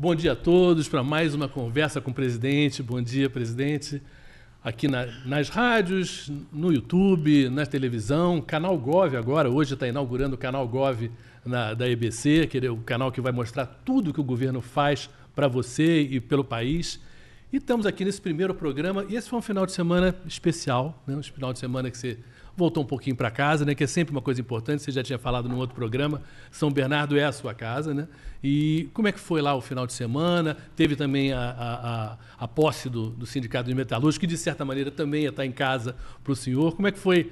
Bom dia a todos para mais uma conversa com o presidente. Bom dia, presidente. Aqui nas rádios, no YouTube, na televisão, Canal Gov agora. Hoje está inaugurando o Canal Gov da EBC, que é o canal que vai mostrar tudo que o governo faz para você e pelo país. E estamos aqui nesse primeiro programa. E esse foi um final de semana especial, né? Um final de semana que você voltou um pouquinho para casa, né? Que é sempre uma coisa importante. Você já tinha falado num outro programa. São Bernardo é a sua casa, né? E como é que foi lá o final de semana? Teve também a posse do Sindicato de Metalúrgicos, que de certa maneira também ia estar em casa para o senhor. Como é que foi,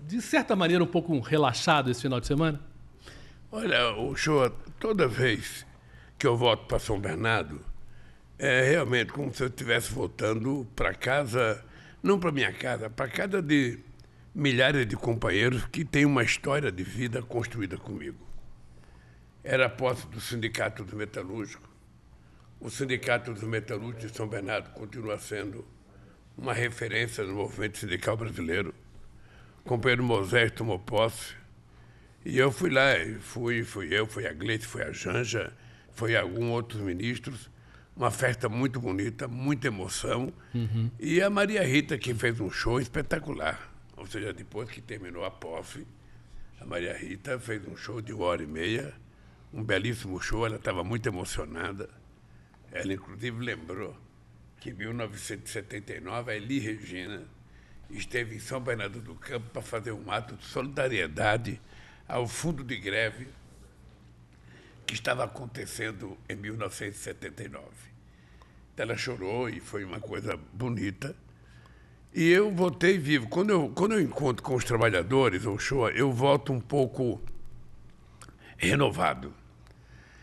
de certa maneira, um pouco relaxado esse final de semana? Olha, o show, toda vez que eu volto para São Bernardo, é realmente como se eu estivesse voltando para casa, não para minha casa, para casa de milhares de companheiros que têm uma história de vida construída comigo. Era a posse do Sindicato dos Metalúrgicos. O Sindicato dos Metalúrgicos de São Bernardo continua sendo uma referência no movimento sindical brasileiro. O companheiro Moisés tomou posse e eu fui lá, fui a Gleice, foi a Janja, foi alguns outros ministros. Uma festa muito bonita, muita emoção. E a Maria Rita, que fez um show espetacular. Ou seja, depois que terminou a posse, a Maria Rita fez um show de 1h30, um belíssimo show, ela estava muito emocionada. Ela, inclusive, lembrou que em 1979, a Elis Regina esteve em São Bernardo do Campo para fazer um ato de solidariedade ao fundo de greve que estava acontecendo em 1979. Então, ela chorou e foi uma coisa bonita. E eu voltei vivo. Quando eu encontro com os trabalhadores, ou show, eu volto um pouco renovado.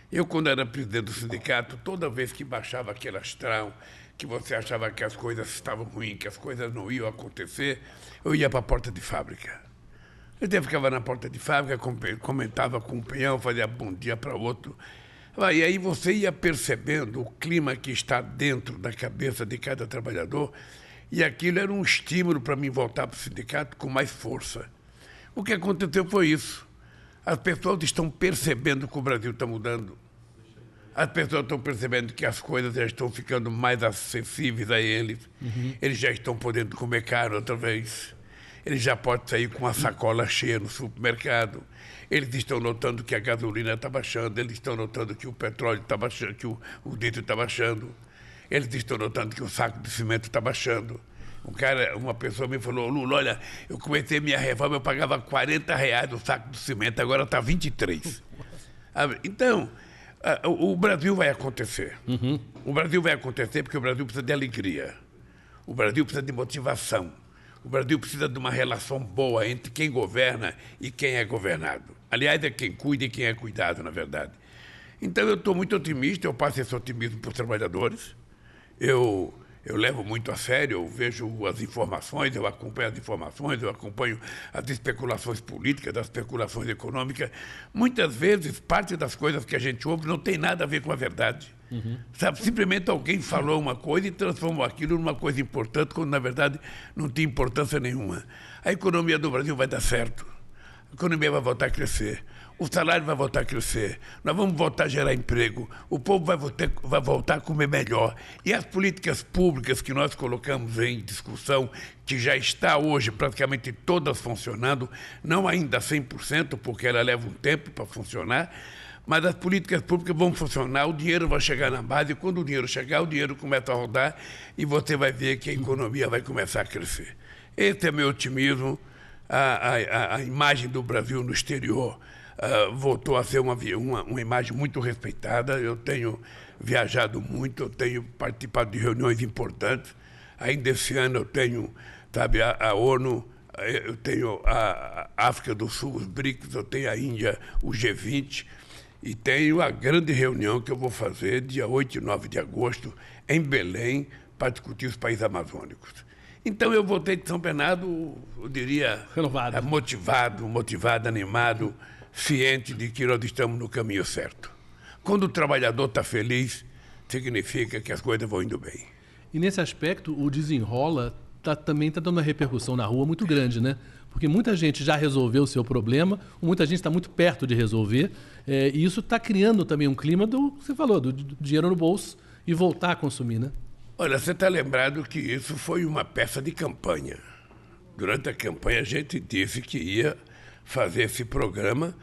Eu, quando era presidente do sindicato, toda vez que baixava aquele astral, que você achava que as coisas estavam ruins, que as coisas não iam acontecer, eu ia para a porta de fábrica. Eu ficava na porta de fábrica, comentava com um peão, fazia bom dia para outro. E aí você ia percebendo o clima que está dentro da cabeça de cada trabalhador, e aquilo era um estímulo para mim voltar para o sindicato com mais força. O que aconteceu foi isso. As pessoas estão percebendo que o Brasil está mudando. As pessoas estão percebendo que as coisas já estão ficando mais acessíveis a eles. Eles já estão podendo comer caro outra vez. Eles já podem sair com a sacola cheia no supermercado. Eles estão notando que a gasolina está baixando. Eles estão notando que o petróleo está baixando, que o diesel está baixando. Eles estão notando que o saco de cimento está baixando. Uma pessoa me falou: Lula, olha, eu comecei minha reforma, eu pagava R$40 o saco de cimento, agora está 23. Então, o Brasil vai acontecer. O Brasil vai acontecer porque o Brasil precisa de alegria. O Brasil precisa de motivação. O Brasil precisa de uma relação boa entre quem governa e quem é governado. Aliás, é quem cuida e quem é cuidado, na verdade. Então, eu estou muito otimista, eu passo esse otimismo para os trabalhadores. Eu levo muito a sério, eu vejo as informações, eu acompanho as informações, eu acompanho as especulações políticas, as especulações econômicas. Muitas vezes, parte das coisas que a gente ouve não tem nada a ver com a verdade. Sabe, simplesmente alguém falou uma coisa e transformou aquilo numa coisa importante, quando, na verdade, não tinha importância nenhuma. A economia do Brasil vai dar certo. A economia vai voltar a crescer. O salário vai voltar a crescer, nós vamos voltar a gerar emprego, o povo vai voltar a comer melhor. E as políticas públicas que nós colocamos em discussão, que já está hoje praticamente todas funcionando, não ainda 100%, porque ela leva um tempo para funcionar, mas as políticas públicas vão funcionar, o dinheiro vai chegar na base, e quando o dinheiro chegar, o dinheiro começa a rodar e você vai ver que a economia vai começar a crescer. Esse é meu otimismo, a imagem do Brasil no exterior voltou a ser uma imagem muito respeitada. Eu tenho viajado muito, eu tenho participado de reuniões importantes. Ainda esse ano eu tenho, sabe, a ONU, eu tenho a África do Sul, os BRICS, eu tenho a Índia, o G20, e tenho a grande reunião que eu vou fazer dia 8 e 9 de agosto em Belém para discutir os países amazônicos. Então eu voltei de São Bernardo, eu diria, renovado, motivado, animado, ciente de que nós estamos no caminho certo. Quando o trabalhador está feliz, significa que as coisas vão indo bem. E nesse aspecto, o Desenrola também está dando uma repercussão na rua muito grande, né? Porque muita gente já resolveu o seu problema, muita gente está muito perto de resolver, e isso está criando também um clima do que você falou, do dinheiro no bolso e voltar a consumir, né? Olha, você está lembrado que isso foi uma peça de campanha. Durante a campanha a gente disse que ia fazer esse programa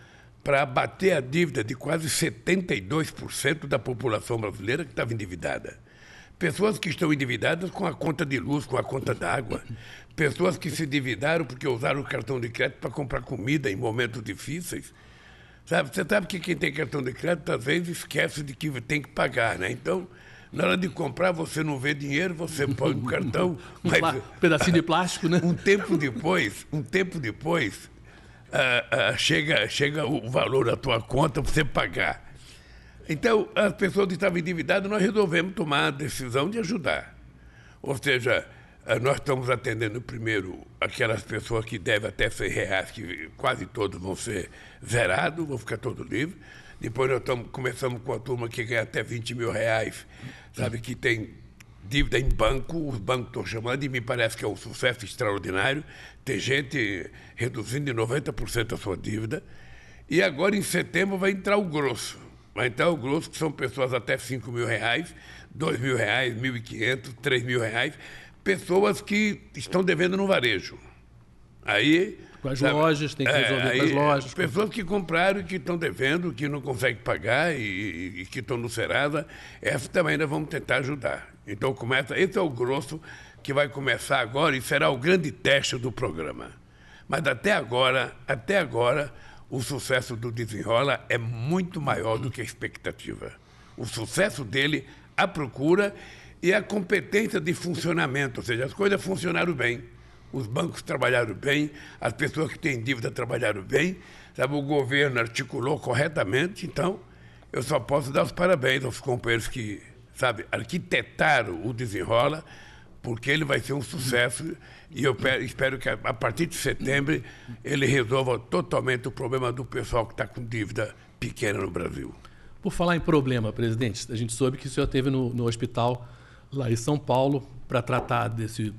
para abater a dívida de quase 72% da população brasileira que estava endividada. Pessoas que estão endividadas com a conta de luz, com a conta d'água. Pessoas que se endividaram porque usaram o cartão de crédito para comprar comida em momentos difíceis. Sabe? Você sabe que quem tem cartão de crédito, às vezes, esquece de que tem que pagar, né? Então, na hora de comprar, você não vê dinheiro, você põe o cartão. Mas, Um pedacinho de plástico, né? Um tempo depois, chega o valor da tua conta para você pagar. Então, as pessoas que estavam endividadas, nós resolvemos tomar a decisão de ajudar. Ou seja, nós estamos atendendo primeiro aquelas pessoas que devem até R$100, que quase todos vão ser zerados, vão ficar todos livres. Depois nós começamos com a turma que ganha até R$20 mil, sabe, que tem dívida em banco, os bancos estão chamando, e me parece que é um sucesso extraordinário. Tem gente reduzindo em 90% a sua dívida. E agora, em setembro, vai entrar o grosso. Vai entrar o grosso, que são pessoas até R$5 mil, R$2 mil, R$1.500, R$3 mil, pessoas que estão devendo no varejo. Aí... Com as lojas, tem que resolver com as lojas. Pessoas que compraram e que estão devendo, que não conseguem pagar e que estão no Serasa, essas também nós vamos tentar ajudar. Então, esse é o grosso que vai começar agora e será o grande teste do programa. Mas até agora, o sucesso do Desenrola é muito maior do que a expectativa. O sucesso dele, a procura e a competência de funcionamento, ou seja, as coisas funcionaram bem. Os bancos trabalharam bem, as pessoas que têm dívida trabalharam bem, sabe, o governo articulou corretamente. Então, eu só posso dar os parabéns aos companheiros que, sabe, arquitetaram o Desenrola, porque ele vai ser um sucesso e eu espero que a partir de setembro ele resolva totalmente o problema do pessoal que está com dívida pequena no Brasil. Por falar em problema, presidente, a gente soube que o senhor esteve no hospital lá em São Paulo para tratar desse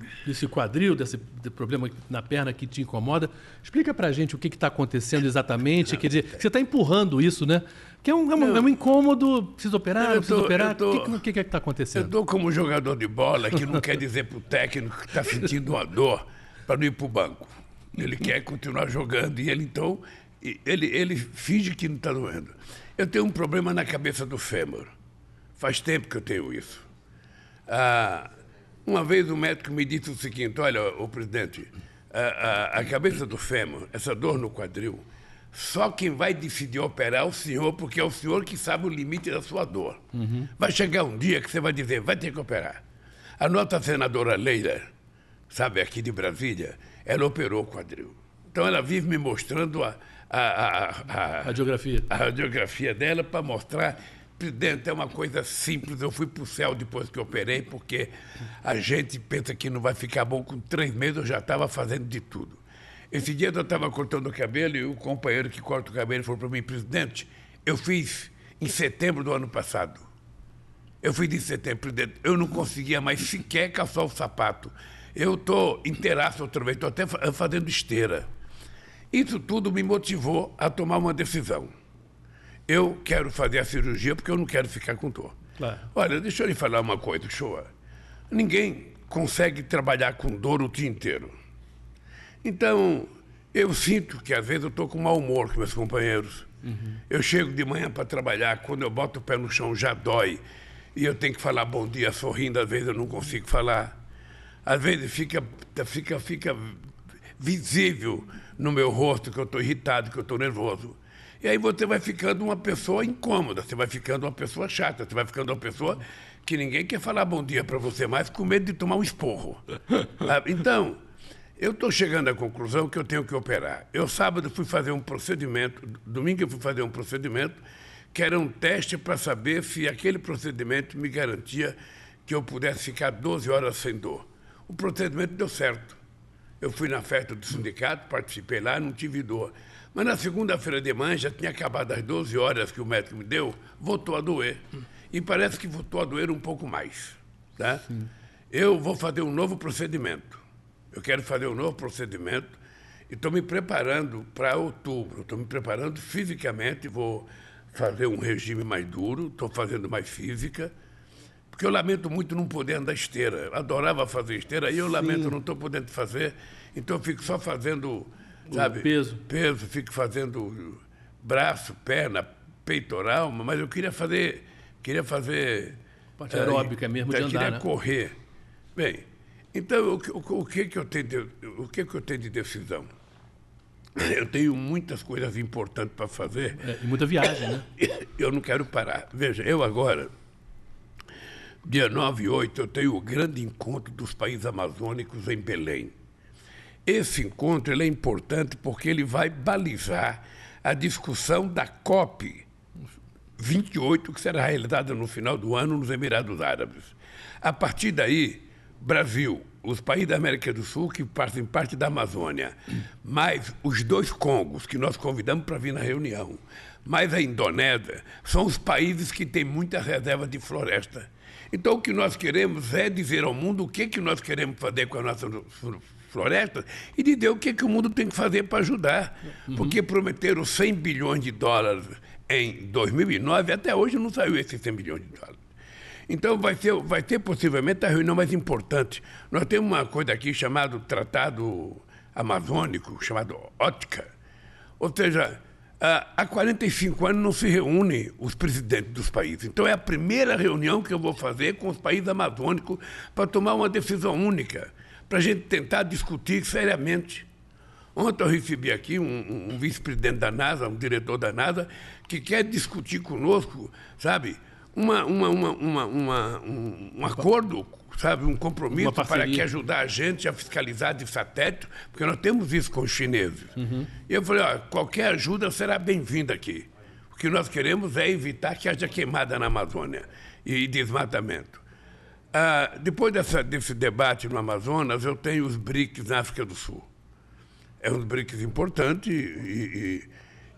quadril, desse problema na perna que te incomoda. Explica para a gente o que está acontecendo exatamente. Quer dizer, você está empurrando isso, né? Que é um incômodo, precisa operar, não precisa operar. O que está acontecendo? Eu estou como jogador de bola que não quer dizer para o técnico que está sentindo uma dor para não ir para o banco. Ele quer continuar jogando e ele finge que não está doendo. Eu tenho um problema na cabeça do fêmur. Faz tempo que eu tenho isso. Uma vez o médico me disse o seguinte: olha, o presidente, a cabeça do fêmur, essa dor no quadril, só quem vai decidir operar é o senhor, porque é o senhor que sabe o limite da sua dor. Uhum. Vai chegar um dia que você vai dizer, vai ter que operar. A nossa senadora Leila, sabe, aqui de Brasília, ela operou o quadril. Então ela vive me mostrando a radiografia dela para mostrar. Presidente, é uma coisa simples, eu fui para o céu depois que eu operei, porque a gente pensa que não vai ficar bom, com 3 meses eu já estava fazendo de tudo. Esse dia eu estava cortando o cabelo e o companheiro que corta o cabelo falou para mim, presidente, eu fiz em setembro do ano passado. Eu fiz em setembro, presidente, eu não conseguia mais sequer calçar o sapato. Eu estou inteiraço outra vez, estou até fazendo esteira. Isso tudo me motivou a tomar uma decisão. Eu quero fazer a cirurgia porque eu não quero ficar com dor. Claro. Olha, deixa eu lhe falar uma coisa, Shoa. Ninguém consegue trabalhar com dor o dia inteiro. Então, eu sinto que às vezes eu estou com mau humor com meus companheiros. Uhum. Eu chego de manhã para trabalhar, quando eu boto o pé no chão já dói. E eu tenho que falar bom dia sorrindo, às vezes eu não consigo falar. Às vezes fica visível no meu rosto que eu estou irritado, que eu estou nervoso. E aí você vai ficando uma pessoa incômoda, você vai ficando uma pessoa chata, você vai ficando uma pessoa que ninguém quer falar bom dia para você mais, com medo de tomar um esporro. Então, eu estou chegando à conclusão que eu tenho que operar. Eu sábado fui fazer um procedimento, domingo eu fui fazer um procedimento, que era um teste para saber se aquele procedimento me garantia que eu pudesse ficar 12 horas sem dor. O procedimento deu certo. Eu fui na festa do sindicato, participei lá, não tive dor. Mas na segunda-feira de manhã, já tinha acabado as 12 horas que o médico me deu, voltou a doer. E parece que voltou a doer um pouco mais. Tá? Eu vou fazer um novo procedimento. Eu quero fazer um novo procedimento e estou me preparando para outubro. Estou me preparando fisicamente, vou fazer um regime mais duro, estou fazendo mais física, porque eu lamento muito não poder andar esteira. Eu adorava fazer esteira, e eu lamento não estou podendo fazer, então eu fico só fazendo, sabe, peso, fico fazendo braço, perna, peitoral, mas eu queria fazer parte aeróbica mesmo de andar, queria né? correr. Bem, então o que eu tenho de decisão? Eu tenho muitas coisas importantes para fazer. E muita viagem, né? Eu não quero parar. Veja, eu agora, dia 9 e 8, eu tenho o grande encontro dos países amazônicos em Belém. Esse encontro ele é importante porque ele vai balizar a discussão da COP 28, que será realizada no final do ano nos Emirados Árabes. A partir daí, Brasil, os países da América do Sul que fazem parte da Amazônia, mais os 2 Congos que nós convidamos para vir na reunião, mais a Indonésia, são os países que têm muita reserva de floresta. Então, o que nós queremos é dizer ao mundo o que nós queremos fazer com a nossa floresta e dizer o que o mundo tem que fazer para ajudar. Porque prometeram 100 bilhões de dólares em 2009, até hoje não saiu esses 100 bilhões de dólares. Então, vai ter possivelmente a reunião mais importante. Nós temos uma coisa aqui chamada Tratado Amazônico, chamado OTCA. Ou seja, há 45 anos não se reúnem os presidentes dos países. Então, é a primeira reunião que eu vou fazer com os países amazônicos para tomar uma decisão única, para a gente tentar discutir seriamente. Ontem eu recebi aqui um vice-presidente da NASA, um diretor da NASA, que quer discutir conosco, sabe, um acordo, sabe, um compromisso para que ajudar a gente a fiscalizar de satélite, porque nós temos isso com os chineses. E eu falei, qualquer ajuda será bem-vinda aqui. O que nós queremos é evitar que haja queimada na Amazônia e desmatamento. Depois desse debate no Amazonas, eu tenho os BRICS na África do Sul. É um BRICS importante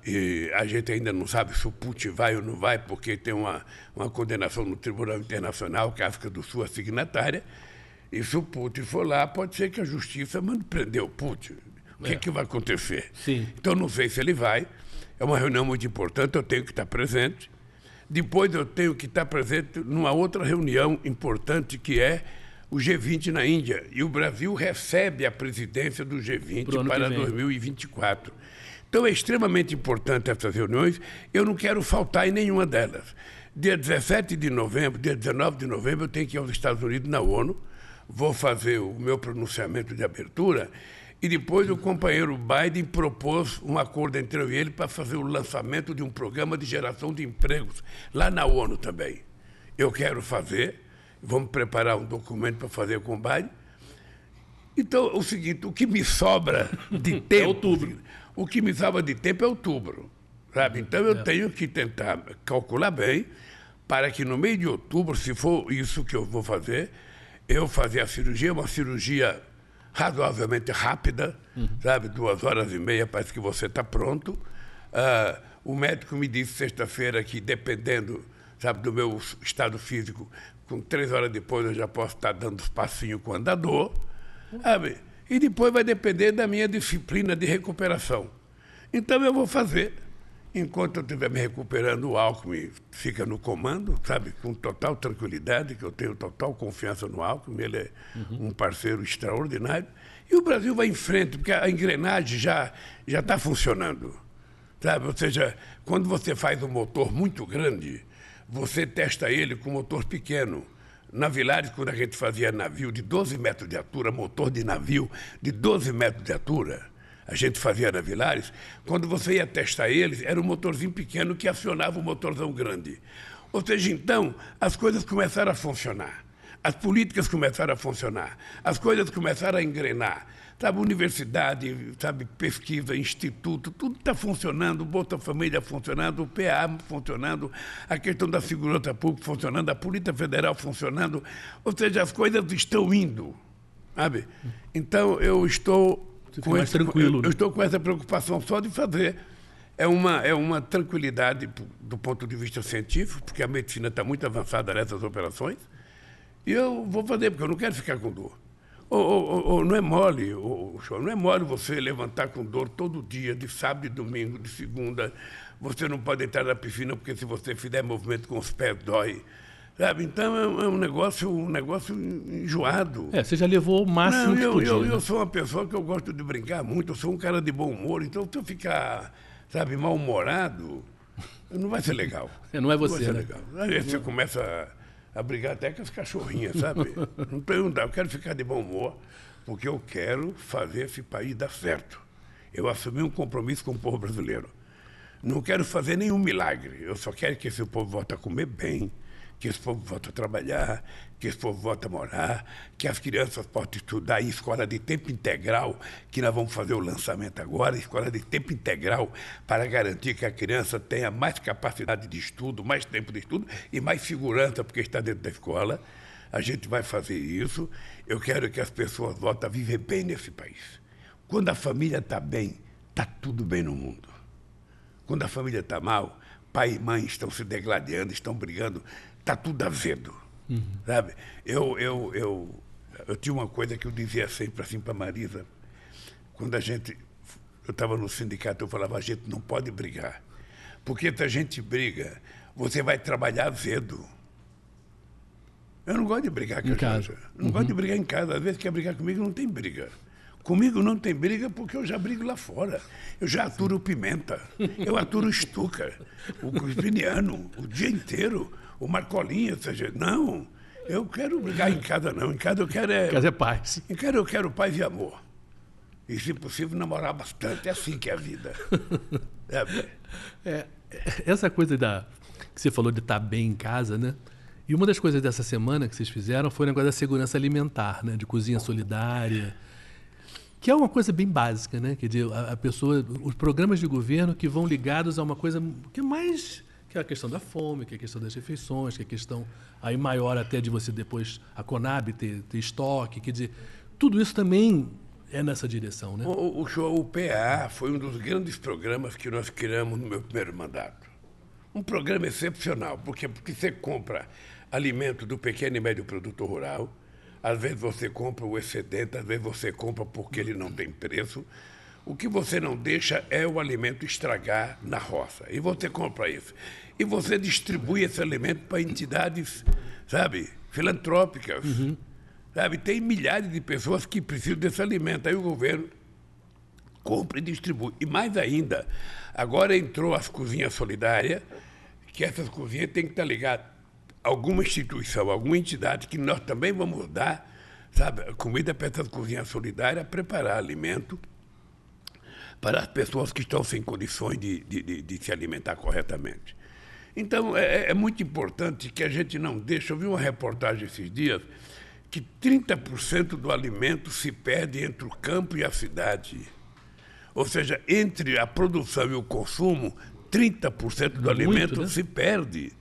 e a gente ainda não sabe se o Putin vai ou não vai, porque tem uma condenação no Tribunal Internacional, que a África do Sul é signatária, e se o Putin for lá, pode ser que a justiça mande prender o Putin. O que vai acontecer? Sim. Então, não sei se ele vai. É uma reunião muito importante, eu tenho que estar presente. Depois eu tenho que estar presente numa outra reunião importante, que é o G20 na Índia. E o Brasil recebe a presidência do G20 para 2024. Então, é extremamente importante essas reuniões. Eu não quero faltar em nenhuma delas. Dia 17 de novembro, dia 19 de novembro, eu tenho que ir aos Estados Unidos, na ONU. Vou fazer o meu pronunciamento de abertura. E depois o companheiro Biden propôs um acordo entre eu e ele para fazer o lançamento de um programa de geração de empregos lá na ONU também. Eu quero fazer, vamos preparar um documento para fazer com o Biden. Então, é o seguinte, o que me sobra de tempo... É outubro. O que me sobra de tempo é outubro, sabe? Então, eu tenho que tentar calcular bem para que no meio de outubro, se for isso que eu vou fazer, eu fazer a cirurgia, uma cirurgia razoavelmente rápida, sabe? 2 horas e meia, parece que você está pronto. O médico me disse sexta-feira que, dependendo, sabe, do meu estado físico, com 3 horas depois eu já posso estar dando os passinhos com o andador, sabe? E depois vai depender da minha disciplina de recuperação. Então eu vou fazer. Enquanto eu estiver me recuperando, o Alckmin fica no comando, sabe, com total tranquilidade, que eu tenho total confiança no Alckmin, ele é um parceiro extraordinário. E o Brasil vai em frente, porque a engrenagem já está funcionando. Sabe? Ou seja, quando você faz um motor muito grande, você testa ele com motor pequeno. Na Vilares, quando a gente fazia navio de 12 metros de altura, motor de navio de 12 metros de altura, a gente fazia na Vilares, quando você ia testar eles, era um motorzinho pequeno que acionava o motorzão grande. Ou seja, então, as coisas começaram a funcionar, as políticas começaram a funcionar, as coisas começaram a engrenar. Sabe, universidade, sabe, pesquisa, instituto, tudo está funcionando, o Bolsa Família funcionando, o PA funcionando, a questão da segurança pública funcionando, a Polícia Federal funcionando, ou seja, as coisas estão indo, sabe? Então, eu estou tranquilo, eu estou com essa preocupação só de fazer. É uma tranquilidade do ponto de vista científico, porque a medicina está muito avançada nessas operações, e eu vou fazer, porque eu não quero ficar com dor. Não é mole, não é mole você levantar com dor todo dia, de sábado e domingo, de segunda. Você não pode entrar na piscina porque se você fizer movimento com os pés dói. Sabe? Então é um negócio enjoado. Você já levou o máximo que podia. Eu sou uma pessoa que eu gosto de brincar muito, eu sou um cara de bom humor, então se eu ficar, sabe, mal-humorado, não vai ser legal. Não é você, não vai ser né? legal. Aí você começa a brigar até com as cachorrinhas, sabe? Não, eu quero ficar de bom humor, porque eu quero fazer esse país dar certo. Eu assumi um compromisso com o povo brasileiro. Não quero fazer nenhum milagre, eu só quero que esse povo volte a comer bem, que esse povo volte a trabalhar, que esse povo volte a morar, que as crianças possam estudar em escola de tempo integral, que nós vamos fazer o lançamento agora, escola de tempo integral, para garantir que a criança tenha mais capacidade de estudo, mais tempo de estudo e mais segurança, porque está dentro da escola. A gente vai fazer isso. Eu quero que as pessoas voltem a viver bem nesse país. Quando a família está bem, está tudo bem no mundo. Quando a família está mal, pai e mãe estão se degladiando, estão brigando, está tudo azedo, sabe? Eu tinha uma coisa que eu dizia sempre assim para a Marisa, quando eu estava no sindicato, eu falava, a gente não pode brigar, porque se a gente briga, você vai trabalhar azedo. Eu não gosto de brigar com a casa. Não gosto de brigar em casa, às vezes quer brigar comigo, não tem briga. Comigo não tem briga porque eu já brigo lá fora. Eu já aturo Pimenta, eu aturo Stuka, o Crispiniano, o dia inteiro, o Marcolinha, ou seja, não, eu quero brigar em casa não. Em casa eu quero Casa é paz. Em casa eu quero paz e amor. E, se possível, namorar bastante. É assim que é a vida. Essa coisa que você falou de estar bem em casa, né? E uma das coisas dessa semana que vocês fizeram foi o negócio da segurança alimentar, né? De cozinha solidária. Que é uma coisa bem básica, né? Quer dizer, a pessoa, os programas de governo que vão ligados a uma coisa que é mais, que é a questão da fome, que é a questão das refeições, que é a questão aí maior até de você depois, a Conab ter estoque, quer dizer, tudo isso também é nessa direção, né? O PA foi um dos grandes programas que nós criamos no meu primeiro mandato. Um programa excepcional, porque você compra alimento do pequeno e médio produtor rural. Às vezes você compra o excedente, às vezes você compra porque ele não tem preço. O que você não deixa é o alimento estragar na roça. E você compra isso. E você distribui esse alimento para entidades, sabe, filantrópicas. Sabe? Tem milhares de pessoas que precisam desse alimento. Aí o governo compra e distribui. E mais ainda, agora entrou as cozinhas solidárias, que essas cozinhas têm que estar ligadas alguma instituição, alguma entidade que nós também vamos dar, sabe, comida para essas cozinhas solidárias, preparar alimento para as pessoas que estão sem condições de se alimentar corretamente. Então, é muito importante que a gente não deixe. Eu vi uma reportagem esses dias que 30% do alimento se perde entre o campo e a cidade. Ou seja, entre a produção e o consumo, 30% do alimento, né, se perde.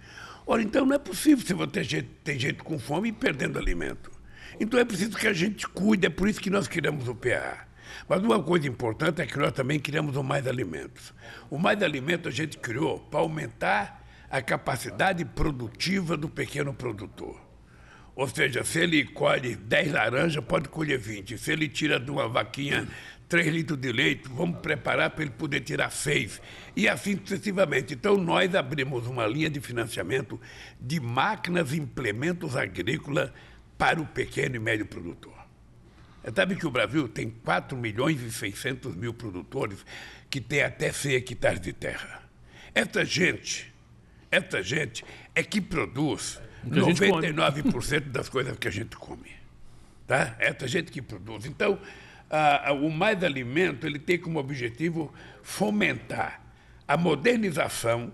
Ora, então não é possível se você tem gente com fome e perdendo alimento. Então é preciso que a gente cuide, é por isso que nós criamos o PA. Mas uma coisa importante é que nós também criamos o Mais Alimentos. O Mais Alimentos a gente criou para aumentar a capacidade produtiva do pequeno produtor. Ou seja, se ele colhe 10 laranjas, pode colher 20. Se ele tira de uma vaquinha 3 litros de leite, vamos preparar para ele poder tirar 6. E assim sucessivamente. Então, nós abrimos uma linha de financiamento de máquinas e implementos agrícolas para o pequeno e médio produtor. Sabe que o Brasil tem 4.600.000 produtores que têm até 100 hectares de terra. Essa gente é que produz 99% das coisas que a gente come. Tá? Essa gente que produz. Então, o Mais Alimento ele tem como objetivo fomentar a modernização,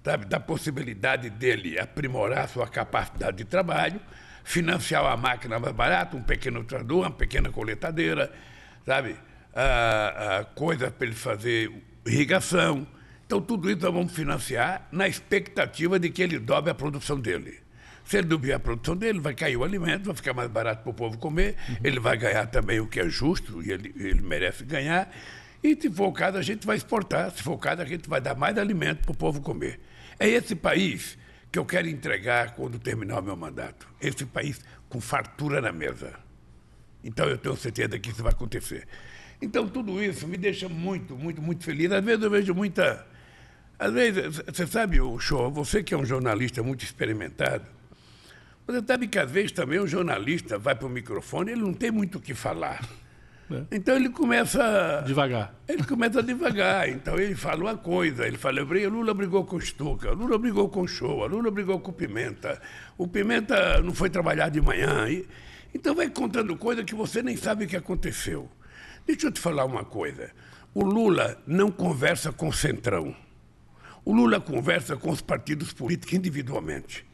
sabe, da possibilidade dele aprimorar a sua capacidade de trabalho, financiar uma máquina mais barata, um pequeno trator, uma pequena coletadeira, sabe, coisas para ele fazer irrigação. Então, tudo isso nós vamos financiar na expectativa de que ele dobre a produção dele. Se ele dobrar a produção dele, vai cair o alimento, vai ficar mais barato para o povo comer, ele vai ganhar também o que é justo, e ele merece ganhar. E, se for o caso, a gente vai exportar, se for o caso, a gente vai dar mais alimento para o povo comer. É esse país que eu quero entregar quando terminar o meu mandato. Esse país com fartura na mesa. Então, eu tenho certeza que isso vai acontecer. Então, tudo isso me deixa muito, muito, muito feliz. Às vezes eu vejo muita... Às vezes, você sabe, o Show, você que é um jornalista muito experimentado, você sabe que às vezes também um jornalista vai para o microfone, ele não tem muito o que falar. Então ele começa... Devagar. Ele começa devagar. Então ele fala uma coisa, ele fala, Lula brigou com o Stuka, Lula brigou com o Show, Lula brigou com o Pimenta não foi trabalhar de manhã. Então vai contando coisa que você nem sabe o que aconteceu. Deixa eu te falar uma coisa. O Lula não conversa com o Centrão. O Lula conversa com os partidos políticos individualmente.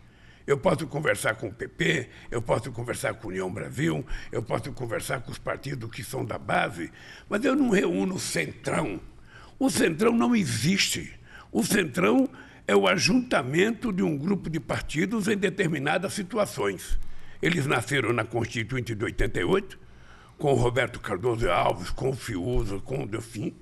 Eu posso conversar com o PP, eu posso conversar com a União Brasil, eu posso conversar com os partidos que são da base, mas eu não reúno o Centrão. O Centrão não existe. O Centrão é o ajuntamento de um grupo de partidos em determinadas situações. Eles nasceram na Constituinte de 88, com o Roberto Cardoso Alves, com o Fiuza, com o Delfim,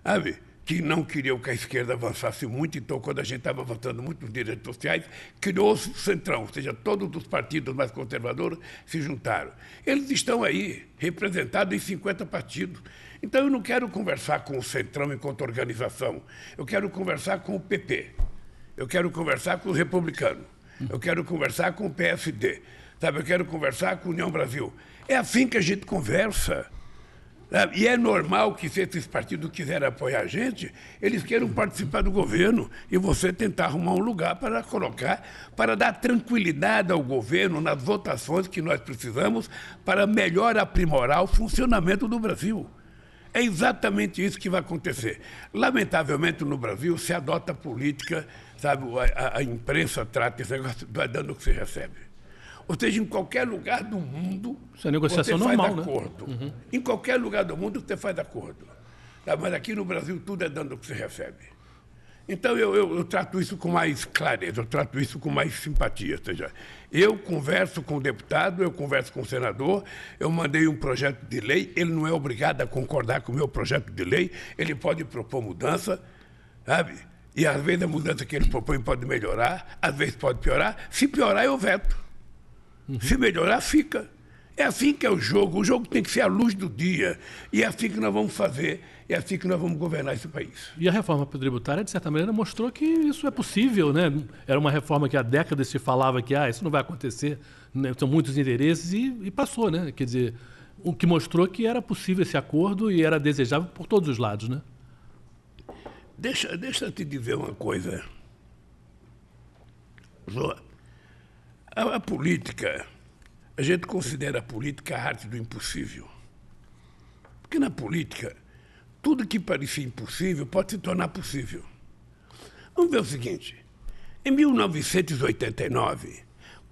sabe? Que não queriam que a esquerda avançasse muito, então, quando a gente estava avançando muito nos direitos sociais, criou-se o Centrão, ou seja, todos os partidos mais conservadores se juntaram. Eles estão aí, representados em 50 partidos. Então, eu não quero conversar com o Centrão enquanto organização, eu quero conversar com o PP, eu quero conversar com os republicanos, eu quero conversar com o PSD, sabe? Eu quero conversar com a União Brasil. É assim que a gente conversa. E é normal que, se esses partidos quiserem apoiar a gente, eles queiram participar do governo e você tentar arrumar um lugar para colocar, para dar tranquilidade ao governo nas votações que nós precisamos para melhor aprimorar o funcionamento do Brasil. É exatamente isso que vai acontecer. Lamentavelmente, no Brasil, se adota a política, sabe, a imprensa trata esse negócio, vai dando o que você recebe. Ou seja, em qualquer lugar do mundo, isso é negociação você faz normal, acordo. Né? Uhum. Em qualquer lugar do mundo, você faz acordo. Tá? Mas aqui no Brasil, tudo é dando o que você recebe. Então, eu trato isso com mais clareza, eu trato isso com mais simpatia. Ou seja, eu converso com o deputado, eu converso com o senador, eu mandei um projeto de lei, ele não é obrigado a concordar com o meu projeto de lei, ele pode propor mudança, sabe? E às vezes a mudança que ele propõe pode melhorar, às vezes pode piorar. Se piorar, eu veto. Se melhorar, fica. É assim que é o jogo tem que ser à luz do dia. E é assim que nós vamos fazer, é assim que nós vamos governar esse país. E a reforma tributária, de certa maneira, mostrou que isso é possível, né? Era uma reforma que há décadas se falava que isso não vai acontecer, né? São muitos interesses e passou, né? Quer dizer, o que mostrou que era possível esse acordo e era desejável por todos os lados, né? Deixa eu te dizer uma coisa. A política, a gente considera a política a arte do impossível. Porque na política, tudo que parecia impossível pode se tornar possível. Vamos ver o seguinte, em 1989,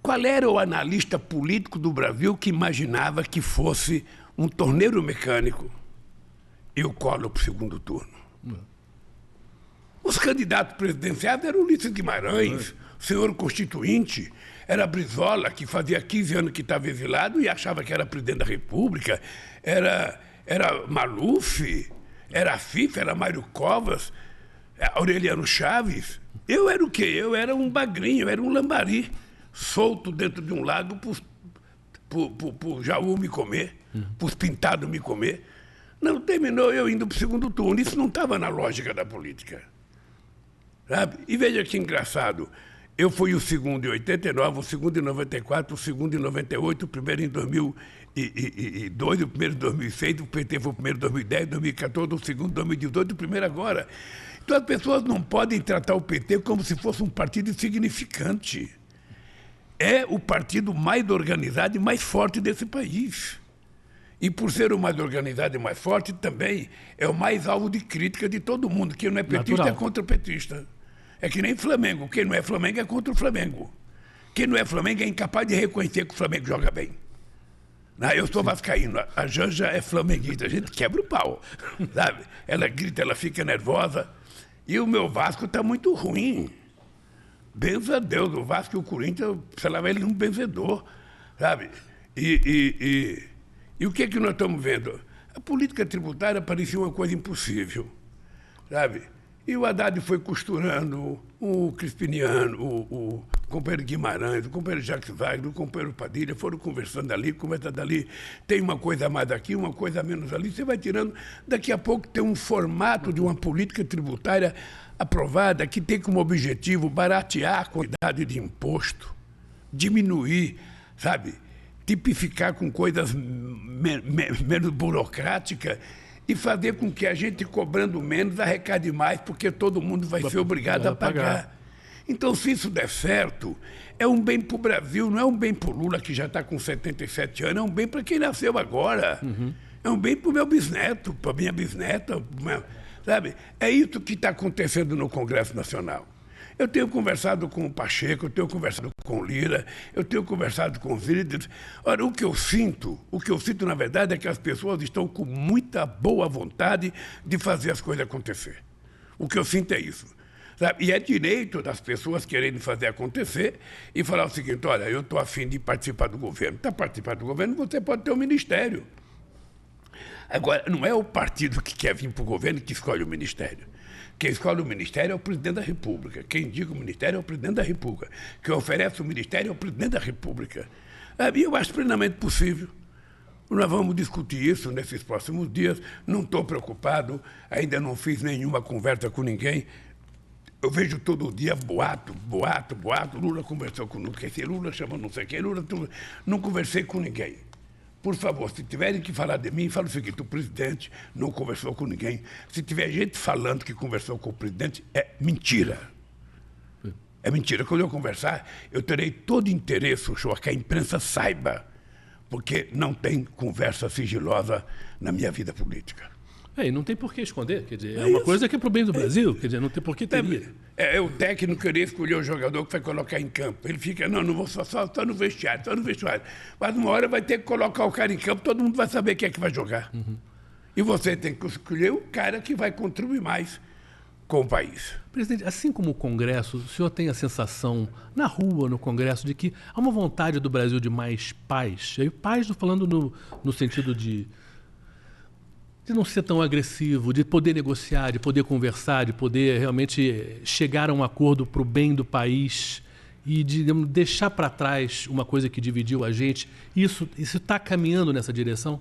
qual era o analista político do Brasil que imaginava que fosse um torneiro mecânico e o Collor para o segundo turno? Os candidatos presidenciais eram Ulisses Guimarães, o senhor constituinte, era Brizola, que fazia 15 anos que estava exilado e achava que era presidente da República, era Maluf, era FIFA, era Mário Covas, Aureliano Chaves. Eu era o quê? Eu era um bagrinho, eu era um lambari, solto dentro de um lago para o Jaú me comer, para os pintados me comer. Não, terminou eu indo para o segundo turno. Isso não estava na lógica da política. Sabe? E veja que engraçado. Eu fui o segundo em 89, o segundo em 94, o segundo em 98, o primeiro em 2002, o primeiro em 2006, o PT foi o primeiro em 2010, 2014, o segundo em 2018, o primeiro agora. Então as pessoas não podem tratar o PT como se fosse um partido insignificante. É o partido mais organizado e mais forte desse país. E por ser o mais organizado e mais forte, também é o mais alvo de crítica de todo mundo. Quem não é petista Natural. É contra petista. É que nem Flamengo. Quem não é Flamengo é contra o Flamengo. Quem não é Flamengo é incapaz de reconhecer que o Flamengo joga bem. Eu sou vascaíno, a Janja é flamenguista, a gente quebra o pau, sabe? Ela grita, ela fica nervosa. E o meu Vasco está muito ruim. Benza a Deus, o Vasco e o Corinthians, sei lá, ele é um benzedor, sabe? E o que é que nós estamos vendo? A política tributária parecia uma coisa impossível, sabe? E o Haddad foi costurando, o Crispiniano, o o companheiro Guimarães, o companheiro Jacques Wagner, o companheiro Padilha, foram conversando ali, conversando ali, tem uma coisa a mais aqui, uma coisa a menos ali, você vai tirando, daqui a pouco tem um formato de uma política tributária aprovada que tem como objetivo baratear a quantidade de imposto, diminuir, sabe, tipificar com coisas menos burocráticas e fazer com que a gente, cobrando menos, arrecade mais, porque todo mundo vai ser obrigado a pagar. Então, se isso der certo, é um bem para o Brasil, não é um bem para o Lula, que já está com 77 anos, é um bem para quem nasceu agora. É um bem para o meu bisneto, para a minha bisneta, sabe? É isso que está acontecendo no Congresso Nacional. Eu tenho conversado com o Pacheco, eu tenho conversado com o Lira, eu tenho conversado com os líderes. Ora, o que eu sinto, na verdade, é que as pessoas estão com muita boa vontade de fazer as coisas acontecer. O que eu sinto é isso. Sabe? E é direito das pessoas quererem fazer acontecer e falar o seguinte, olha, eu estou a fim de participar do governo. Para participar do governo, você pode ter um ministério. Agora, não é o partido que quer vir para o governo que escolhe o ministério. Quem escolhe o ministério é o presidente da República. Quem indica o ministério é o presidente da República. Quem oferece o ministério é o presidente da República. E eu acho plenamente possível. Nós vamos discutir isso nesses próximos dias. Não estou preocupado, ainda não fiz nenhuma conversa com ninguém. Eu vejo todo dia boato. Lula conversou com não sei quem, Lula chamou não sei quem, Lula... Não conversei com ninguém. Por favor, se tiverem que falar de mim, fala o seguinte, o presidente não conversou com ninguém. Se tiver gente falando que conversou com o presidente, é mentira. É mentira. Quando eu conversar, eu terei todo interesse, que a imprensa saiba, porque não tem conversa sigilosa na minha vida política. E não tem por que esconder, quer dizer, é uma coisa que é para o bem do Brasil, quer dizer, não tem por que teria. O técnico querer escolher o jogador que vai colocar em campo. Ele fica, não vou só no vestiário, só no vestiário. Mas uma hora vai ter que colocar o cara em campo, todo mundo vai saber quem é que vai jogar. E você tem que escolher o cara que vai contribuir mais com o país. Presidente, assim como o Congresso, o senhor tem a sensação, na rua, no Congresso, de que há uma vontade do Brasil de mais paz? E paz, falando no sentido de não ser tão agressivo, de poder negociar, de poder conversar, de poder realmente chegar a um acordo para o bem do país e de deixar para trás uma coisa que dividiu a gente. Isso está caminhando nessa direção?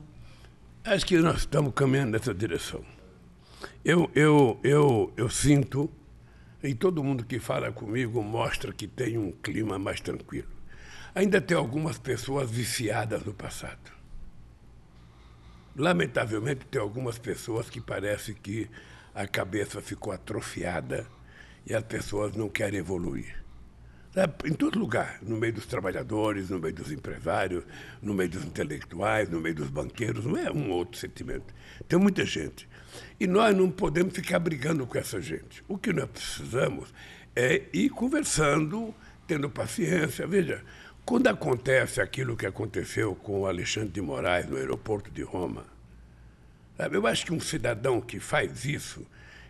Acho que nós estamos caminhando nessa direção. Eu sinto, e todo mundo que fala comigo mostra que tem um clima mais tranquilo. Ainda tem algumas pessoas viciadas no passado. Lamentavelmente, tem algumas pessoas que parece que a cabeça ficou atrofiada e as pessoas não querem evoluir. Em todo lugar, no meio dos trabalhadores, no meio dos empresários, no meio dos intelectuais, no meio dos banqueiros, não é um outro sentimento. Tem muita gente. E nós não podemos ficar brigando com essa gente. O que nós precisamos é ir conversando, tendo paciência. Veja, quando acontece aquilo que aconteceu com o Alexandre de Moraes no aeroporto de Roma, eu acho que um cidadão que faz isso,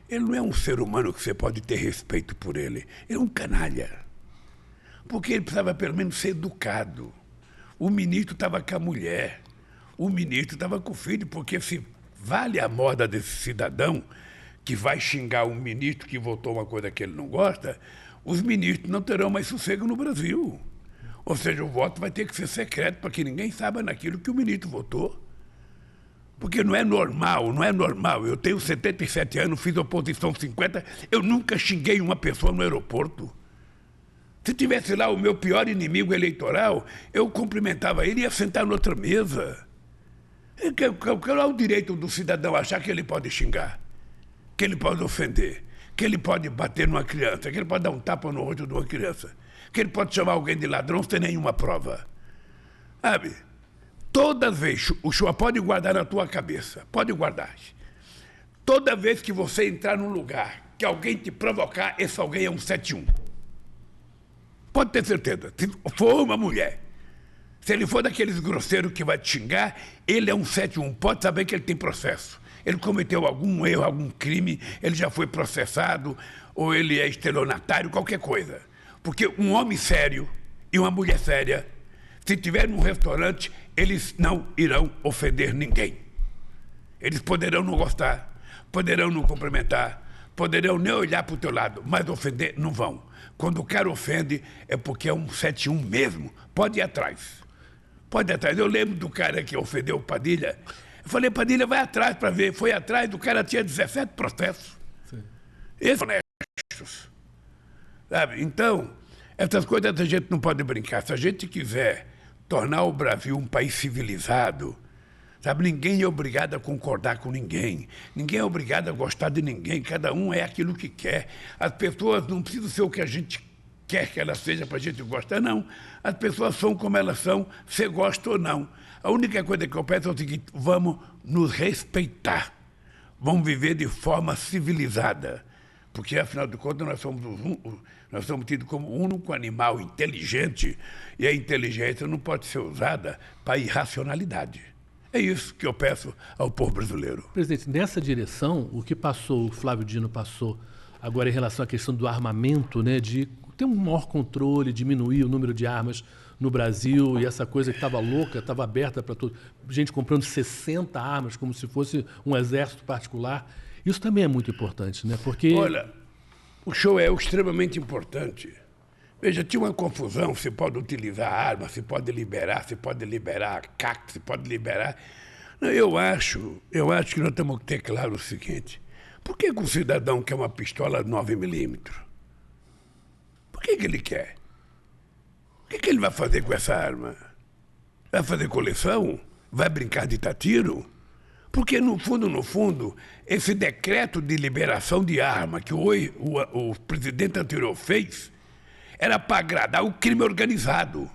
ele não é um ser humano que você pode ter respeito por ele. Ele é um canalha. Porque ele precisava, pelo menos, ser educado. O ministro estava com a mulher. O ministro estava com o filho, porque se vale a moda desse cidadão que vai xingar um ministro que votou uma coisa que ele não gosta, os ministros não terão mais sossego no Brasil. Ou seja, o voto vai ter que ser secreto para que ninguém saiba naquilo que o ministro votou. Porque não é normal. Eu tenho 77 anos, fiz oposição 50, eu nunca xinguei uma pessoa no aeroporto. Se tivesse lá o meu pior inimigo eleitoral, eu cumprimentava ele e ia sentar noutra mesa. Qual é o direito do cidadão achar que ele pode xingar, que ele pode ofender, que ele pode bater numa criança, que ele pode dar um tapa no rosto de uma criança, que ele pode chamar alguém de ladrão sem nenhuma prova? Sabe? Toda vez, o senhor pode guardar na tua cabeça, pode guardar. Toda vez que você entrar num lugar que alguém te provocar, esse alguém é um 71. Pode ter certeza. Se for uma mulher, se ele for daqueles grosseiros que vai te xingar, ele é um 71. Pode saber que ele tem processo. Ele cometeu algum erro, algum crime, ele já foi processado, ou ele é estelionatário, qualquer coisa. Porque um homem sério e uma mulher séria, se tiver num restaurante, eles não irão ofender ninguém. Eles poderão não gostar, poderão não cumprimentar, poderão nem olhar para o teu lado, mas ofender não vão. Quando o cara ofende, é porque é um 71 mesmo. Pode ir atrás. Pode ir atrás. Eu lembro do cara que ofendeu o Padilha. Eu falei, Padilha, vai atrás para ver. Foi atrás, o cara tinha 17 processos. Sim. Esses são honestos. Sabe? Então, essas coisas a gente não pode brincar. Se a gente quiser tornar o Brasil um país civilizado, sabe, ninguém é obrigado a concordar com ninguém. Ninguém é obrigado a gostar de ninguém. Cada um é aquilo que quer. As pessoas não precisam ser o que a gente quer que elas sejam para a gente gostar, não. As pessoas são como elas são, você gosta ou não. A única coisa que eu peço é o seguinte, vamos nos respeitar. Vamos viver de forma civilizada. Porque, afinal de contas, nós somos tidos como o único animal inteligente e a inteligência não pode ser usada para irracionalidade. É isso que eu peço ao povo brasileiro. Presidente, nessa direção, o que passou, o Flávio Dino passou agora em relação à questão do armamento, né, de ter um maior controle, diminuir o número de armas no Brasil, e essa coisa que estava louca, estava aberta para todo, gente comprando 60 armas como se fosse um exército particular. Isso também é muito importante, né? Porque... Olha, o show é extremamente importante. Veja, tinha uma confusão, se pode utilizar arma, se pode liberar CAC, se pode liberar... Não, eu acho que nós temos que ter claro o seguinte, por que o cidadão quer uma pistola 9mm? Por que ele quer? O que ele vai fazer com essa arma? Vai fazer coleção? Vai brincar de tiro? Porque, no fundo, esse decreto de liberação de arma que o presidente anterior fez era para agradar o crime organizado.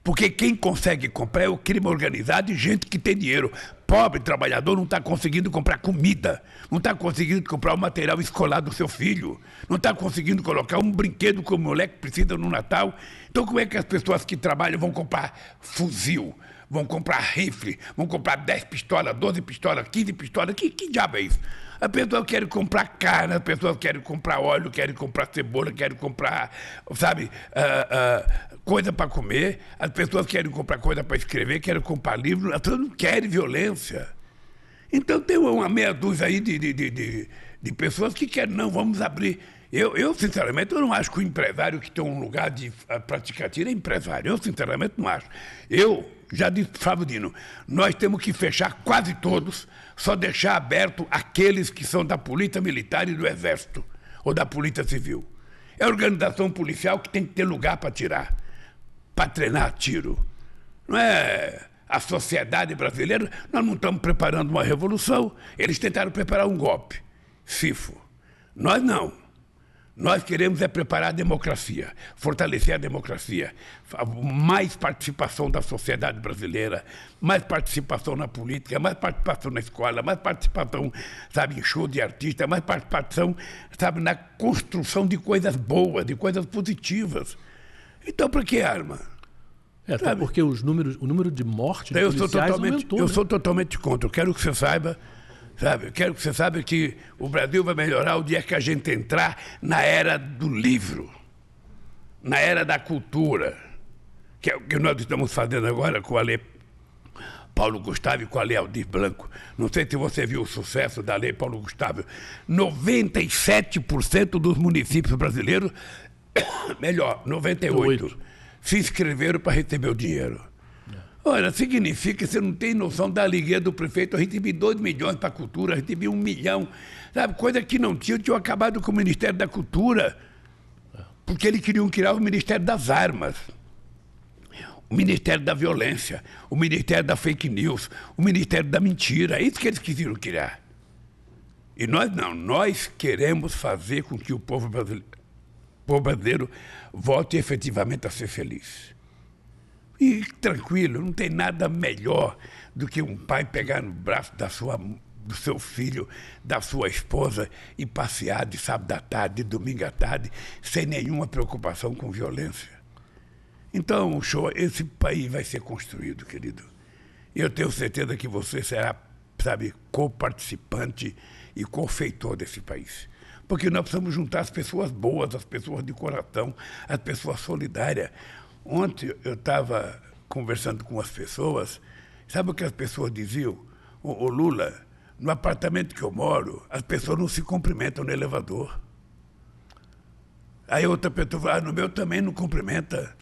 Porque quem consegue comprar é o crime organizado e gente que tem dinheiro. Pobre trabalhador não está conseguindo comprar comida, não está conseguindo comprar o material escolar do seu filho, não está conseguindo colocar um brinquedo que o moleque precisa no Natal. Então como é que as pessoas que trabalham vão comprar fuzil, vão comprar rifle, vão comprar 10 pistolas, 12 pistolas, 15 pistolas? Que diabo é isso? As pessoas querem comprar carne, as pessoas querem comprar óleo, querem comprar cebola, querem comprar, sabe, coisa para comer, as pessoas querem comprar coisa para escrever, querem comprar livro, as pessoas não querem violência. Então tem uma meia dúzia aí de pessoas que querem, não, vamos abrir. Eu, sinceramente, eu não acho que o empresário que tem um lugar de praticar tiro é empresário. Eu, sinceramente, não acho. Eu já disse para o Flávio Dino, nós temos que fechar quase todos, só deixar aberto aqueles que são da Polícia Militar e do Exército, ou da Polícia Civil. É a organização policial que tem que ter lugar para tirar, para treinar tiro. Não é a sociedade brasileira, nós não estamos preparando uma revolução, eles tentaram preparar um golpe, FIFO. Nós não. Nós queremos é preparar a democracia, fortalecer a democracia, mais participação da sociedade brasileira, mais participação na política, mais participação na escola, mais participação, sabe, em show de artista, mais participação, sabe, na construção de coisas boas, de coisas positivas. Então, para que arma? Até porque o número de mortes de policiais aumentou. Eu sou totalmente contra. Eu quero que você saiba... Sabe? Eu quero que você saiba que o Brasil vai melhorar o dia que a gente entrar na era do livro, na era da cultura, que é o que nós estamos fazendo agora com a Lei Paulo Gustavo e com a Lei Aldir Blanc. Não sei se você viu o sucesso da Lei Paulo Gustavo. 97% dos municípios brasileiros, melhor, 98%, se inscreveram para receber o dinheiro. Olha, significa que você não tem noção da alegria do prefeito. Eu recebi 2 milhões para a cultura, recebi 1 milhão, sabe? Coisa que não tinha. Eu tinha acabado com o Ministério da Cultura, porque eles queriam criar o Ministério das Armas, o Ministério da Violência, o Ministério da Fake News, o Ministério da Mentira. É isso que eles queriam criar. E nós não, nós queremos fazer com que o povo brasileiro volte efetivamente a ser feliz. E tranquilo, não tem nada melhor do que um pai pegar no braço do seu filho, da sua esposa e passear de sábado à tarde, de domingo à tarde, sem nenhuma preocupação com violência. Então, esse país vai ser construído, querido. E eu tenho certeza que você será, sabe, co-participante e co-feitor desse país. Porque nós precisamos juntar as pessoas boas, as pessoas de coração, as pessoas solidárias. Ontem eu estava conversando com as pessoas, sabe o que as pessoas diziam? Ô Lula, no apartamento que eu moro, as pessoas não se cumprimentam no elevador. Aí outra pessoa fala, no meu também não cumprimenta.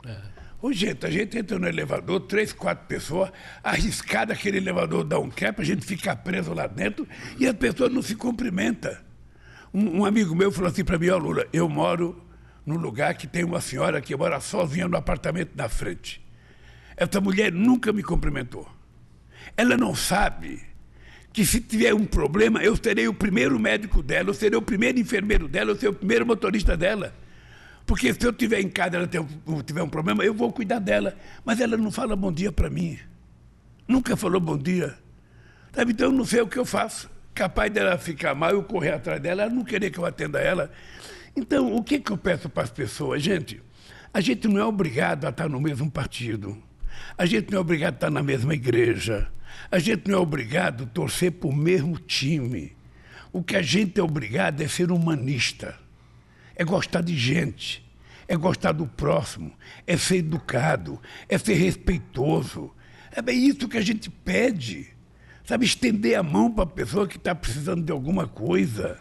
Ô, gente, a gente entra no elevador, 3, 4 pessoas, arriscado aquele elevador dar um quebra, a gente ficar preso lá dentro e as pessoas não se cumprimentam. Um amigo meu falou assim para mim, ó, Lula, eu moro num lugar que tem uma senhora que mora sozinha no apartamento na frente. Essa mulher nunca me cumprimentou. Ela não sabe que se tiver um problema, eu serei o primeiro médico dela, eu serei o primeiro enfermeiro dela, eu serei o primeiro motorista dela. Porque se eu estiver em casa e ela tiver um problema, eu vou cuidar dela. Mas ela não fala bom dia para mim. Nunca falou bom dia. Sabe? Então eu não sei o que eu faço. Capaz dela ficar mal, eu correr atrás dela, ela não querer que eu atenda ela. Então, o que eu peço para as pessoas? Gente, a gente não é obrigado a estar no mesmo partido. A gente não é obrigado a estar na mesma igreja. A gente não é obrigado a torcer para o mesmo time. O que a gente é obrigado é ser humanista. É gostar de gente. É gostar do próximo. É ser educado. É ser respeitoso. É bem isso que a gente pede. Sabe, estender a mão para a pessoa que está precisando de alguma coisa.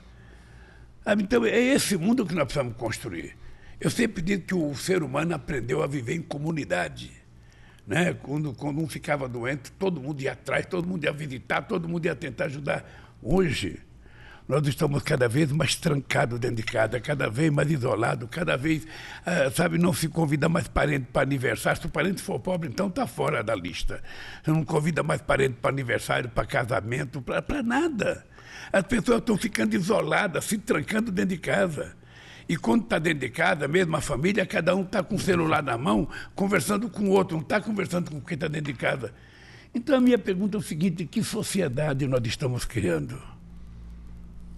Sabe? Então, é esse mundo que nós precisamos construir. Eu sempre digo que o ser humano aprendeu a viver em comunidade. Né? Quando um ficava doente, todo mundo ia atrás, todo mundo ia visitar, todo mundo ia tentar ajudar. Hoje, nós estamos cada vez mais trancados dentro de casa, cada vez mais isolados, cada vez, sabe, não se convida mais parente para aniversário. Se o parente for pobre, então está fora da lista. Você não convida mais parente para aniversário, para casamento, para nada. As pessoas estão ficando isoladas, se trancando dentro de casa. E quando está dentro de casa, mesmo a família, cada um está com o celular na mão, conversando com o outro, não está conversando com quem está dentro de casa. Então a minha pergunta é o seguinte, que sociedade nós estamos criando?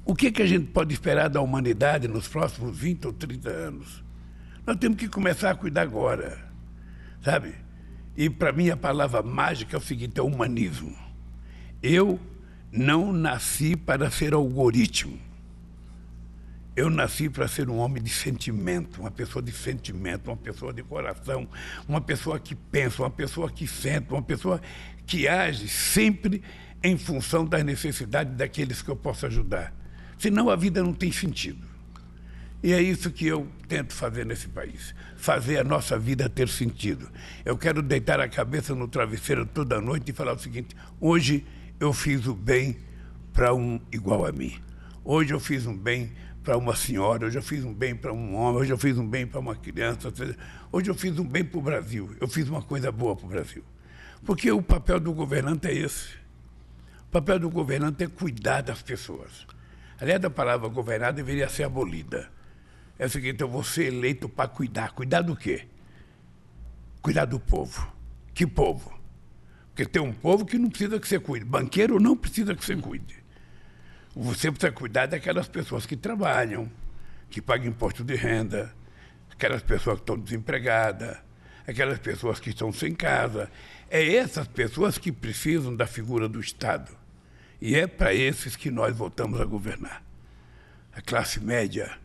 O que a gente pode esperar da humanidade nos próximos 20 ou 30 anos? Nós temos que começar a cuidar agora, sabe? E para mim a palavra mágica é o seguinte, é humanismo. Eu não nasci para ser algoritmo. Eu nasci para ser um homem de sentimento, uma pessoa de sentimento, uma pessoa de coração, uma pessoa que pensa, uma pessoa que sente, uma pessoa que age sempre em função das necessidades daqueles que eu posso ajudar. Senão a vida não tem sentido. E é isso que eu tento fazer nesse país, fazer a nossa vida ter sentido. Eu quero deitar a cabeça no travesseiro toda noite e falar o seguinte, hoje eu fiz o bem para um igual a mim. Hoje eu fiz um bem para uma senhora, hoje eu fiz um bem para um homem, hoje eu fiz um bem para uma criança, hoje eu fiz um bem para o Brasil, eu fiz uma coisa boa para o Brasil. Porque o papel do governante é esse. O papel do governante é cuidar das pessoas. Aliás, a palavra governar deveria ser abolida. É o seguinte, eu vou ser eleito para cuidar. Cuidar do quê? Cuidar do povo. Que povo? Porque tem um povo que não precisa que você cuide. Banqueiro não precisa que você cuide. Você precisa cuidar daquelas pessoas que trabalham, que pagam imposto de renda, aquelas pessoas que estão desempregadas, aquelas pessoas que estão sem casa. É essas pessoas que precisam da figura do Estado. E é para esses que nós voltamos a governar. A classe média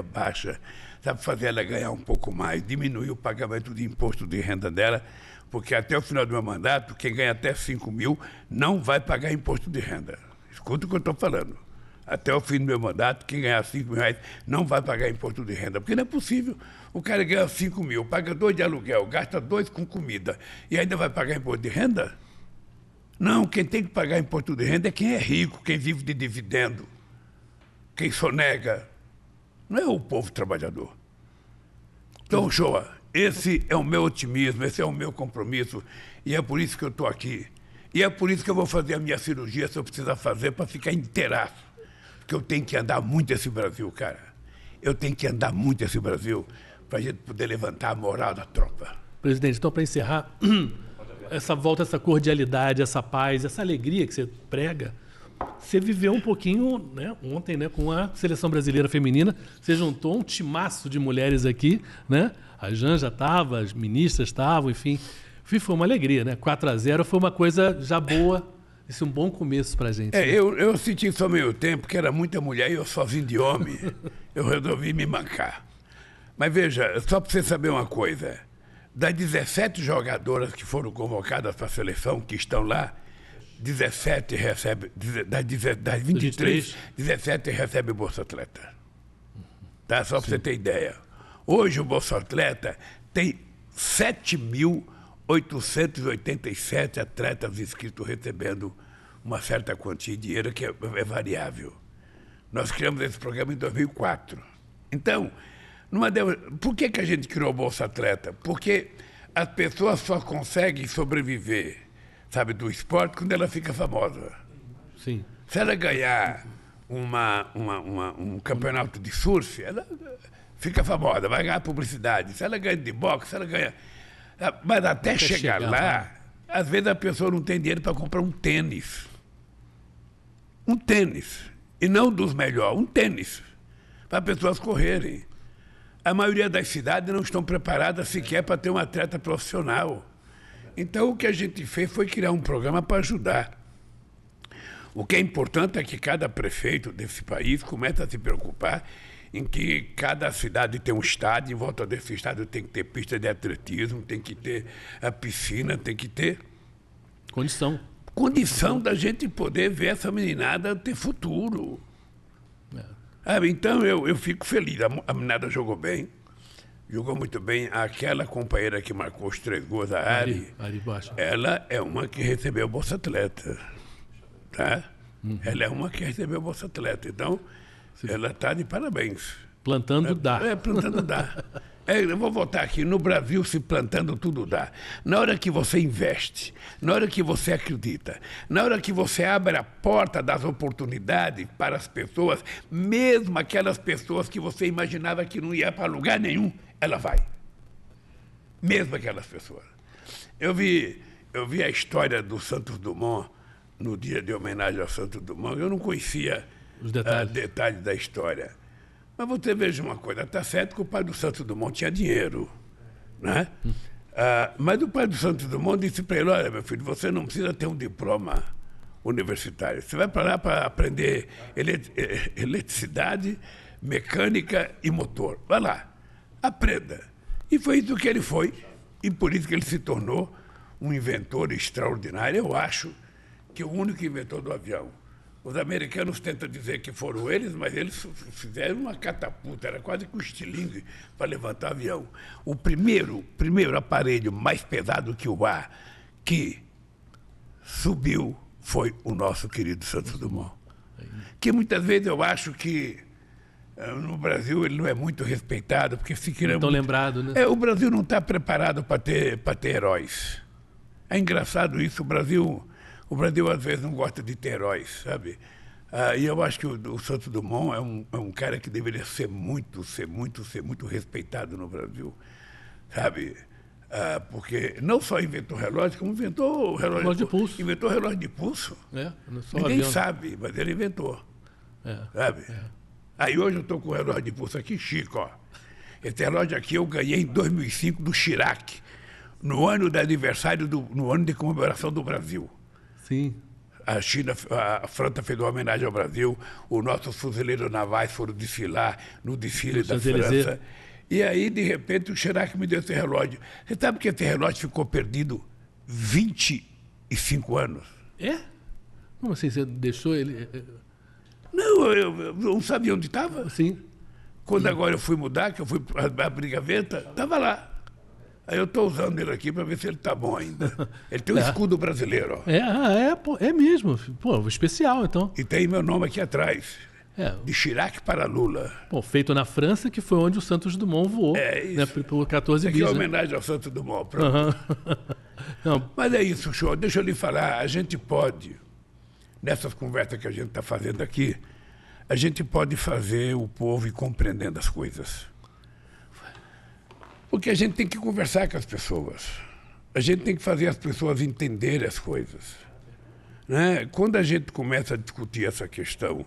baixa, sabe fazer ela ganhar um pouco mais, diminuir o pagamento de imposto de renda dela, porque até o final do meu mandato, quem ganha até 5 mil não vai pagar imposto de renda. Escuta o que eu estou falando. Até o fim do meu mandato, quem ganhar 5 mil reais não vai pagar imposto de renda, porque não é possível. O cara ganha 5 mil, paga 2 de aluguel, gasta 2 com comida e ainda vai pagar imposto de renda? Não, quem tem que pagar imposto de renda é quem é rico, quem vive de dividendo, quem sonega. Não é o povo trabalhador. Então, Joa, esse é o meu otimismo, esse é o meu compromisso e é por isso que eu estou aqui. E é por isso que eu vou fazer a minha cirurgia, se eu precisar fazer, para ficar inteiraço. Porque eu tenho que andar muito esse Brasil, cara. Eu tenho que andar muito esse Brasil para a gente poder levantar a moral da tropa. Presidente, então, para encerrar, essa volta, essa cordialidade, essa paz, essa alegria que você prega, você viveu um pouquinho, né, ontem, né, com a Seleção Brasileira Feminina. Você juntou um timaço de mulheres aqui, né? A Janja estava, as ministras estavam, enfim... Foi uma alegria, né? 4-0 foi uma coisa já boa, esse é um bom começo pra gente. Né? Eu senti só meio tempo que era muita mulher e eu sozinho de homem, eu resolvi me mancar. Mas veja, só para você saber uma coisa, das 17 jogadoras que foram convocadas para a seleção, que estão lá, 17 recebe, das 23, 17 recebe Bolsa Atleta. Tá? Só para você ter ideia. Hoje o Bolsa Atleta tem 7.887 atletas inscritos recebendo uma certa quantia de dinheiro que é variável. Nós criamos esse programa em 2004. Então, por que a gente criou o Bolsa Atleta? Porque as pessoas só conseguem sobreviver, sabe, do esporte quando ela fica famosa. Sim. Se ela ganhar um campeonato de surf, ela fica famosa, vai ganhar publicidade. Se ela ganha de boxe, ela ganha... Mas até chegar lá, às vezes a pessoa não tem dinheiro para comprar um tênis. Um tênis. E não dos melhores, um tênis. Para pessoas correrem. A maioria das cidades não estão preparadas sequer para ter um atleta profissional. Então, o que a gente fez foi criar um programa para ajudar. O que é importante é que cada prefeito desse país comece a se preocupar em que cada cidade tem um estádio, em volta desse estádio tem que ter pista de atletismo, tem que ter a piscina, tem que ter... Condição da gente poder ver essa meninada ter futuro. Então, eu fico feliz. A meninada jogou bem, jogou muito bem. Aquela companheira que marcou os 3 gols, a Ari ela é uma que recebeu Bolsa Atleta. Tá? Ela é uma que recebeu Bolsa Atleta. Então, ela está de parabéns. Plantando dá. Plantando dá. Eu vou voltar aqui. No Brasil, se plantando, tudo dá. Na hora que você investe, na hora que você acredita, na hora que você abre a porta das oportunidades para as pessoas, mesmo aquelas pessoas que você imaginava que não ia para lugar nenhum, ela vai. Mesmo aquelas pessoas. Eu vi a história do Santos Dumont no dia de homenagem ao Santos Dumont. Eu não conhecia os detalhes da história. Mas você veja uma coisa, está certo que o pai do Santos Dumont tinha dinheiro, né? Mas o pai do Santos Dumont disse para ele, olha, meu filho, você não precisa ter um diploma universitário. Você vai para lá para aprender eletricidade, mecânica e motor. Vai lá, aprenda. E foi isso que ele foi, e por isso que ele se tornou um inventor extraordinário. Eu acho que o único inventor do avião. Os americanos tentam dizer que foram eles, mas eles fizeram uma catapulta, era quase que um estilingue para levantar avião. O primeiro aparelho mais pesado que o ar que subiu foi o nosso querido Santos Dumont. Que muitas vezes eu acho que no Brasil ele não é muito respeitado, porque se queira muito... lembrado, né? O Brasil não está preparado para ter heróis. É engraçado isso, o Brasil às vezes não gosta de ter heróis, sabe? E eu acho que o Santos Dumont é um cara que deveria ser muito respeitado no Brasil, sabe? Porque não só inventou relógio, como inventou relógio de pulso. Inventou relógio de pulso. Ninguém sabe, mas ele inventou. Sabe? Aí hoje eu estou com o relógio de pulso aqui, Chico, ó. Esse relógio aqui eu ganhei em 2005 do Chirac, no ano de aniversário, no ano de comemoração do Brasil. Sim. A França fez uma homenagem ao Brasil, os nossos fuzileiros navais foram desfilar no desfile da França. E aí, de repente, o Chirac me deu esse relógio. Você sabe que esse relógio ficou perdido 25 anos? É? Como assim? Você deixou ele... Não, eu não sabia onde estava. Sim. Quando agora eu fui mudar, que eu fui abrir gaveta, estava lá. Aí eu estou usando ele aqui para ver se ele está bom ainda. Ele tem um escudo brasileiro. Ó. É mesmo. Pô, especial, então. E tem meu nome aqui atrás. De Chirac para Lula. Bom, feito na França, que foi onde o Santos Dumont voou. Isso. Né, por 14 bis. Aqui é homenagem ao Santos Dumont. Não. Mas é isso, show. Deixa eu lhe falar. A gente pode, nessas conversas que a gente está fazendo aqui, a gente pode fazer o povo ir compreendendo as coisas. Porque a gente tem que conversar com as pessoas. A gente tem que fazer as pessoas entenderem as coisas. Né? Quando a gente começa a discutir essa questão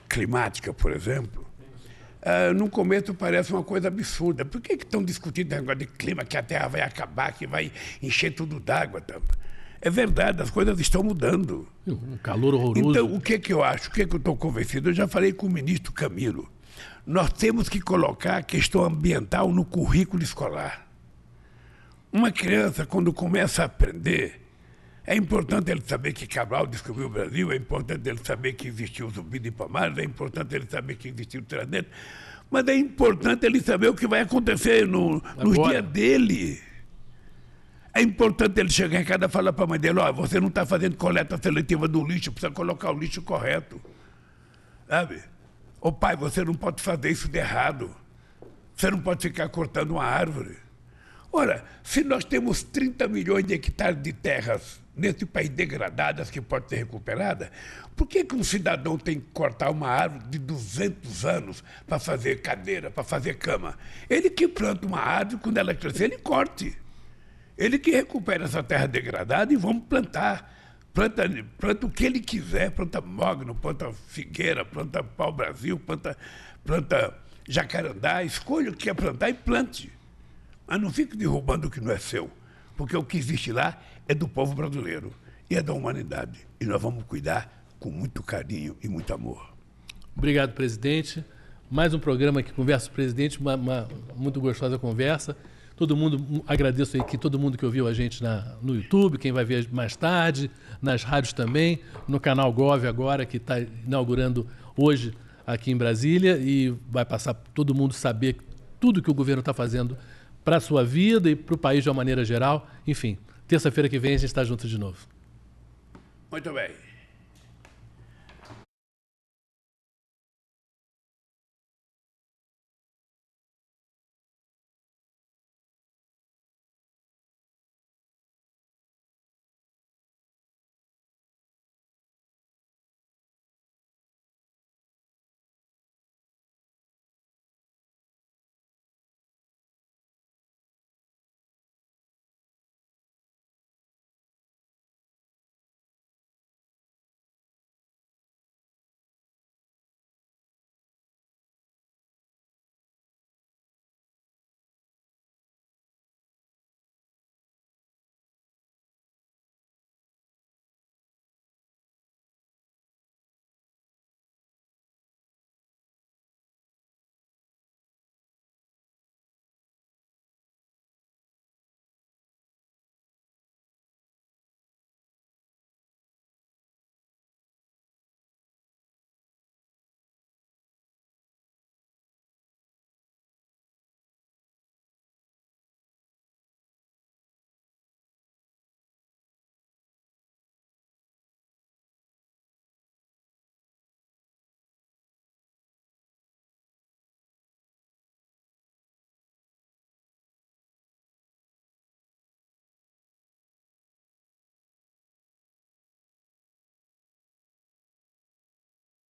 climática, por exemplo, no começo parece uma coisa absurda. Por que estão discutindo o negócio de clima, que a Terra vai acabar, que vai encher tudo d'água? É verdade, as coisas estão mudando. Um calor horroroso. Então, o que eu acho? O que eu estou convencido? Eu já falei com o ministro Camilo. Nós temos que colocar a questão ambiental no currículo escolar. Uma criança, quando começa a aprender, É importante ele saber que Cabral descobriu o Brasil, é importante ele saber que existiu o Zumbi de Palmares, é importante ele saber que existiu o Tiradentes, mas é importante ele saber o que vai acontecer nos dias dele. É importante ele chegar em casa e falar para a mãe dele, você não está fazendo coleta seletiva do lixo, precisa colocar o lixo correto. Sabe? Ô pai, você não pode fazer isso de errado. Você não pode ficar cortando uma árvore. Ora, se nós temos 30 milhões de hectares de terras nesse país degradadas que pode ser recuperada, por que um cidadão tem que cortar uma árvore de 200 anos para fazer cadeira, para fazer cama? Ele que planta uma árvore, quando ela crescer, ele corte. Ele que recupera essa terra degradada e vamos plantar. Planta o que ele quiser, planta mogno, planta figueira, planta pau-brasil, planta jacarandá, escolha o que quer plantar e plante. Mas não fique derrubando o que não é seu, porque o que existe lá é do povo brasileiro e é da humanidade. E nós vamos cuidar com muito carinho e muito amor. Obrigado, presidente. Mais um programa que conversa com o presidente, uma muito gostosa conversa. Todo mundo, agradeço aí que todo mundo que ouviu a gente no YouTube, quem vai ver mais tarde, nas rádios também, no canal Gov agora, que está inaugurando hoje aqui em Brasília, e vai passar todo mundo saber tudo que o governo está fazendo para a sua vida e para o país de uma maneira geral. Enfim, terça-feira que vem a gente está junto de novo. Muito bem.